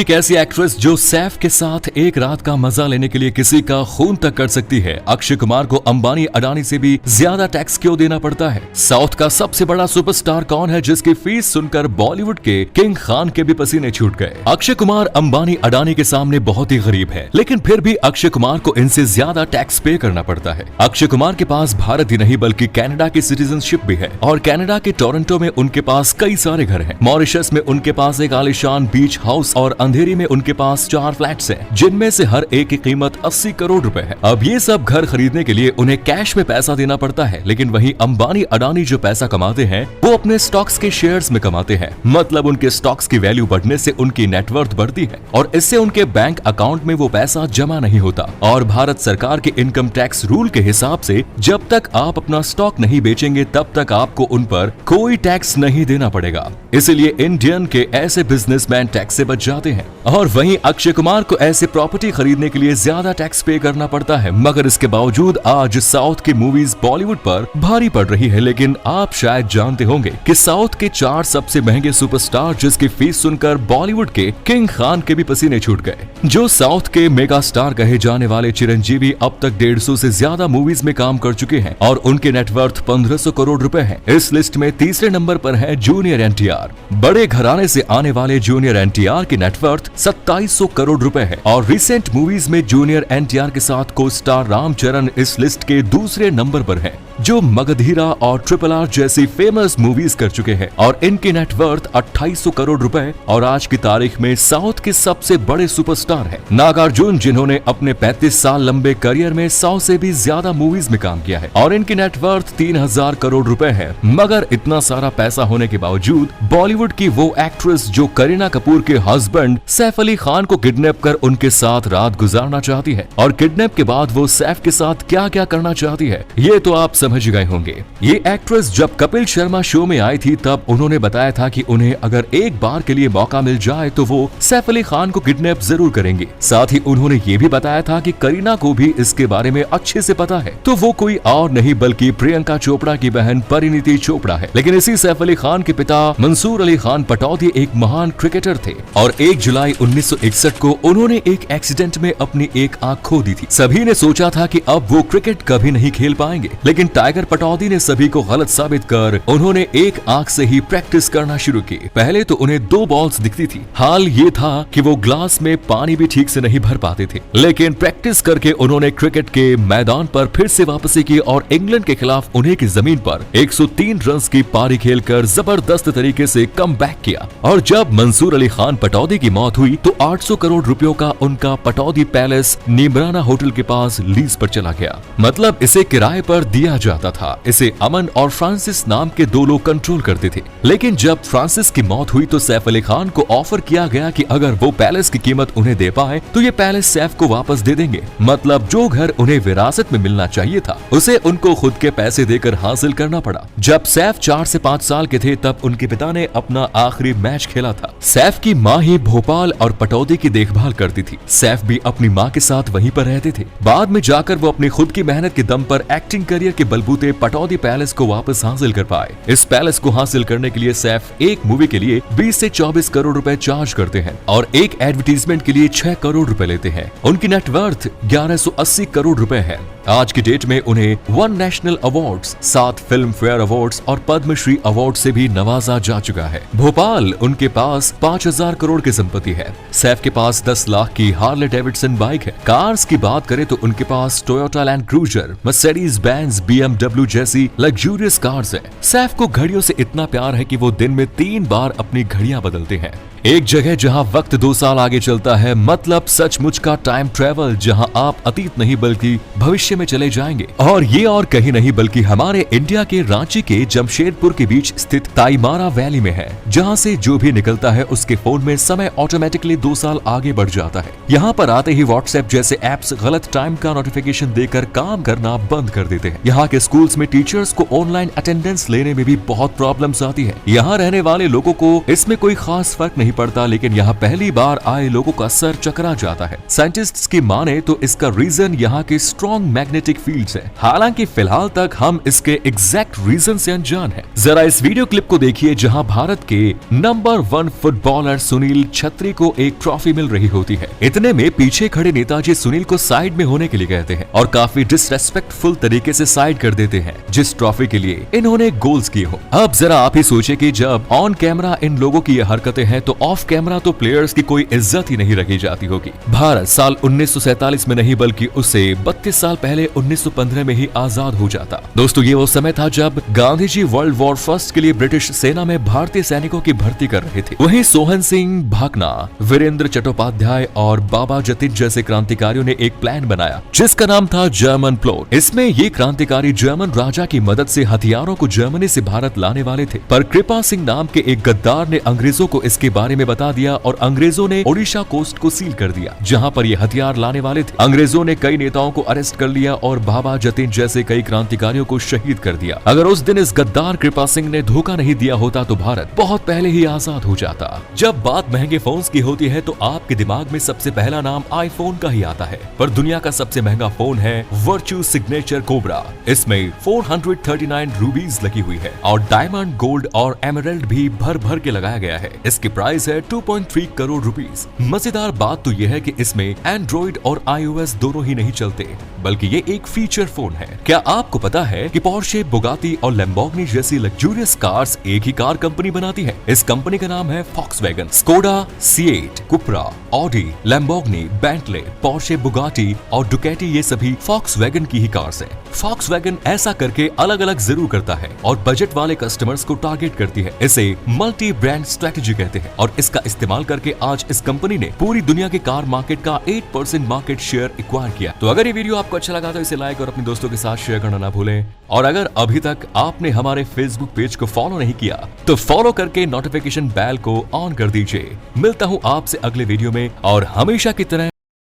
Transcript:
एक ऐसी एक्ट्रेस जो सैफ के साथ एक रात का मजा लेने के लिए किसी का खून तक कर सकती है। अक्षय कुमार को अंबानी अडानी से भी ज्यादा टैक्स क्यों देना पड़ता है? साउथ का सबसे बड़ा सुपरस्टार कौन है जिसकी फीस सुनकर बॉलीवुड के किंग खान के भी पसीने छूट गए? अक्षय कुमार अंबानी अडानी के सामने बहुत ही गरीब है, लेकिन फिर भी अक्षय कुमार को इनसे ज्यादा टैक्स पे करना पड़ता है। अक्षय कुमार के पास भारत ही नहीं बल्कि कनाडा की सिटीजनशिप भी है और कनाडा के टोरंटो में उनके पास कई सारे घर हैं। मॉरिशस में उनके पास एक आलीशान बीच हाउस और अंधेरी में उनके पास 4 फ्लैट्स हैं, जिनमें से हर एक की कीमत 80 करोड़ रुपए है। अब ये सब घर खरीदने के लिए उन्हें कैश में पैसा देना पड़ता है, लेकिन वहीं अंबानी अडानी जो पैसा कमाते हैं वो अपने स्टॉक्स के शेयर्स में कमाते हैं। मतलब उनके स्टॉक्स की वैल्यू बढ़ने से उनकी नेटवर्थ बढ़ती है और इससे उनके बैंक अकाउंट में वो पैसा जमा नहीं होता। और भारत सरकार के इनकम टैक्स रूल के हिसाब से जब तक आप अपना स्टॉक नहीं बेचेंगे तब तक आपको उन पर कोई टैक्स नहीं देना पड़ेगा। इसीलिए इंडियन के ऐसे बिजनेसमैन टैक्स से बच जाते हैं। और वहीं अक्षय कुमार को ऐसे प्रॉपर्टी खरीदने के लिए ज्यादा टैक्स पे करना पड़ता है, मगर इसके बावजूद आज साउथ की मूवीज बॉलीवुड पर भारी पड़ रही है। लेकिन आप शायद जानते होंगे कि साउथ के 4 सबसे महंगे सुपरस्टार जिसकी फीस सुनकर बॉलीवुड के किंग खान के भी पसीने छूट गए। जो साउथ के मेगा स्टार कहे जाने वाले चिरंजीवी अब तक 150 से ज्यादा मूवीज में काम कर चुके हैं और उनके नेटवर्थ 1500 करोड़ रुपए है। इस लिस्ट में तीसरे नंबर पर है जूनियर एनटीआर। बड़े घराने से आने वाले जूनियर एनटीआर की नेटवर्थ 2700 करोड़ रुपए है और रिसेंट मूवीज में जूनियर एनटीआर के साथ को स्टार रामचरण इस लिस्ट के दूसरे नंबर पर है, जो मगधीरा और RRR जैसी फेमस मूवीज कर चुके हैं और इनकी नेटवर्थ 2800 करोड़ रुपए और आज की तारीख में साउथ के सबसे बड़े सुपरस्टार हैं। नागार्जुन, जिन्होंने अपने 35 साल लंबे करियर में 100 से भी ज्यादा मूवीज में काम किया है और इनकी नेटवर्थ 3000 करोड़ रुपए है। मगर इतना सारा पैसा होने के बावजूद बॉलीवुड की वो एक्ट्रेस जो करीना कपूर के हस्बैंड सैफ अली खान को किडनैप कर उनके साथ रात गुजारना चाहती है और किडनैप के बाद वो सैफ के साथ क्या क्या करना चाहती है ये तो आप समझ गए होंगे। ये एक्ट्रेस जब कपिल शर्मा शो में आई थी तब उन्होंने बताया था कि उन्हें अगर एक बार के लिए मौका मिल जाए तो वो सैफ अली खान को किडनैप जरूर करेंगे। साथ ही उन्होंने ये भी बताया था कि करीना को भी इसके बारे में अच्छे से पता है, तो वो कोई और नहीं बल्कि प्रियंका चोपड़ा की बहन परिणीति चोपड़ा है। लेकिन इसी सैफ अली खान के पिता मंसूर अली खान पटौदी एक महान क्रिकेटर थे और 1 जुलाई 1961 को उन्होंने एक एक्सीडेंट में अपनी एक आंख खो दी थी। सभी ने सोचा था कि अब वो क्रिकेट कभी नहीं खेल पाएंगे, लेकिन टाइगर पटौदी ने सभी को गलत साबित कर उन्होंने एक आंख से ही प्रैक्टिस करना शुरू की। पहले तो उन्हें 2 बॉल्स दिखती थी। हाल ये था कि वो ग्लास में पानी भी ठीक से नहीं भर पाते थे, लेकिन प्रैक्टिस करके उन्होंने क्रिकेट के मैदान पर फिर से वापसी की और इंग्लैंड के खिलाफ उन्हें की जमीन पर 103 रन की पारी खेलकर जबरदस्त तरीके से कम बैक किया। और जब मंसूर अली खान पटौदी की मौत हुई तो 800 करोड़ रुपयों का उनका पटौदी पैलेस नीमराना होटल के पास लीज पर चला गया। मतलब इसे किराए पर दिया जाता था। इसे अमन और फ्रांसिस नाम के 2 लोग कंट्रोल करते थे। लेकिन जब फ्रांसिस की मौत हुई तो सैफ अली खान को ऑफर किया गया कि अगर वो पैलेस की कीमत उन्हें दे पाए तो ये पैलेस सैफ को वापस दे देंगे। मतलब जो घर उन्हें विरासत में मिलना चाहिए था उसे उनको खुद के पैसे देकर हासिल करना पड़ा। जब सैफ 4 से 5 साल के थे तब उनके पिता ने अपना आखिरी मैच खेला था। सैफ की माँ ही भोपाल और पटौदी की देखभाल करती थी। सैफ भी अपनी माँ के साथ वहीं पर रहते थे। बाद में जाकर वो अपनी खुद की मेहनत के दम पर एक्टिंग करियर के बलबूते पटौदी पैलेस को वापस हासिल कर पाए। इस पैलेस को हासिल करने के लिए सैफ एक मूवी के लिए 20 से 24 करोड़ रुपए चार्ज करते हैं और एक एडवर्टीजमेंट के लिए 6 करोड़ रुपए लेते हैं। उनकी नेटवर्थ 1180 करोड़ रुपए है। आज की डेट में उन्हें 1 national awards, 7 film fair awards और पद्मश्री अवार्ड से भी नवाजा जा चुका है। भोपाल उनके पास 5000 करोड़ की संपत्ति है। सैफ के पास 10 लाख की हार्ले डेविडसन बाइक है। कार्स की बात करें तो उनके पास Toyota Land Cruiser, Mercedes Benz, BMW जैसी लग्जूरियस कार्स है। सैफ को घड़ियों से इतना प्यार है कि वो दिन में 3 बार अपनी घड़ियां बदलते हैं। एक जगह जहां वक्त 2 साल आगे चलता है, मतलब सचमुच का टाइम ट्रेवल, जहां आप अतीत नहीं बल्कि भविष्य में चले जाएंगे। और ये और कहीं नहीं बल्कि हमारे इंडिया के रांची के जमशेदपुर के बीच स्थित ताईमारा वैली में है, जहां से जो भी निकलता है उसके फोन में समय ऑटोमेटिकली 2 साल आगे बढ़ जाता है। यहाँ पर आते ही व्हाट्सएप जैसे एप्स गलत टाइम का नोटिफिकेशन देकर काम करना बंद कर देते हैं। यहाँ के स्कूल्स में टीचर्स को ऑनलाइन अटेंडेंस लेने में भी बहुत प्रॉब्लम्स आती है। यहाँ रहने वाले लोगों को इसमें कोई खास फर्क नहीं पड़ता, लेकिन यहाँ पहली बार आए लोगों का सर चकरा जाता है। साइंटिस्ट्स की माने तो इसका रीजन यहाँ के स्ट्रॉन्ग मैग्नेटिक फील्ड्स है। हालांकि फिलहाल तक हम इसके एग्जैक्ट रीजन से अनजान है। जरा इस वीडियो क्लिप को देखिए जहाँ भारत के नंबर 1 फुटबॉलर सुनील छेत्री को एक ट्रॉफी मिल रही होती है। इतने में पीछे खड़े नेताजी सुनील को साइड में होने के लिए कहते हैं और काफी डिसरेस्पेक्टफुल तरीके से साइड कर देते हैं, जिस ट्रॉफी के लिए इन्होंने गोल्स किए हो। अब जरा आप ही सोचे कि जब ऑन कैमरा इन लोगों की ये हरकतें हैं तो ऑफ कैमरा तो प्लेयर्स की कोई इज्जत ही नहीं रखी जाती होगी। भारत साल 1947 में नहीं बल्कि उससे 32 साल पहले 1915 में ही आजाद हो जाता। दोस्तों, ये वो समय था जब Gandhi ji world war first के लिए ब्रिटिश सेना में भारतीय सैनिकों की भर्ती कर रहे थे। वहीं सोहन सिंह भाकना, वीरेंद्र चट्टोपाध्याय और बाबा जतीन जैसे क्रांतिकारियों ने एक प्लान बनाया जिसका नाम था जर्मन प्लॉट। इसमें ये क्रांतिकारी जर्मन राजा की मदद से हथियारों को जर्मनी से भारत लाने वाले थे, पर कृपा सिंह नाम के एक गद्दार ने अंग्रेजों को इसके बारे में बता दिया और अंग्रेजों ने ओडिशा कोस्ट को सील कर दिया जहां पर ये हथियार लाने वाले थे। अंग्रेजों ने कई नेताओं को अरेस्ट कर लिया और बाबा जतीन जैसे कई क्रांतिकारियों को शहीद कर दिया। अगर उस दिन इस गद्दार कृपा सिंह ने धोखा नहीं दिया होता तो भारत बहुत पहले ही आजाद हो जाता। जब बात महंगे फोन्स की होती है तो आपके दिमाग में सबसे पहला नाम आईफोन का ही आता है, पर दुनिया का सबसे महंगा फोन है वर्च्यू सिग्नेचर कोबरा। इसमें 439 रूबीज लगी हुई है और डायमंड, गोल्ड और एमरल्ड भी भर भर के लगाया गया है। इसकी प्राइस है 2.3 करोड़ रुपीस। मजेदार बात तो यह है कि इसमें एंड्रॉइड और iOS दोनों ही नहीं चलते, बल्कि ये एक फीचर फोन है। क्या आपको पता है कि पोर्शे, बुगाटी और लैम्बोर्गिनी जैसी लग्जूरियस कार्स एक ही कार कंपनी बनाती है? इस कंपनी का नाम है Volkswagen. Skoda, Seat, Cupra, Audi, Lamborghini, Bentley, Porsche, Bugatti और डुकेटी ये सभी फॉक्सवैगन की ही कार्स हैं। फॉक्सवैगन ऐसा करके अलग अलग जरूर करता है और बजट वाले कस्टमर्स को टारगेट करती है। इसे मल्टी ब्रांड स्ट्रेटेजी कहते हैं और इसका इस्तेमाल करके आज इस कंपनी ने पूरी दुनिया के कार मार्केट का 8% मार्केट शेयर एक्वायर किया। तो अगर ये वीडियो आपको अच्छा लगा तो इसे लाइक और अपने दोस्तों के साथ शेयर करना ना भूलें। और अगर अभी तक आपने हमारे फेसबुक पेज को फॉलो नहीं किया तो फॉलो करके नोटिफिकेशन बेल को ऑन कर दीजिए। मिलता हूँ आपसे अगले वीडियो में और हमेशा की तरह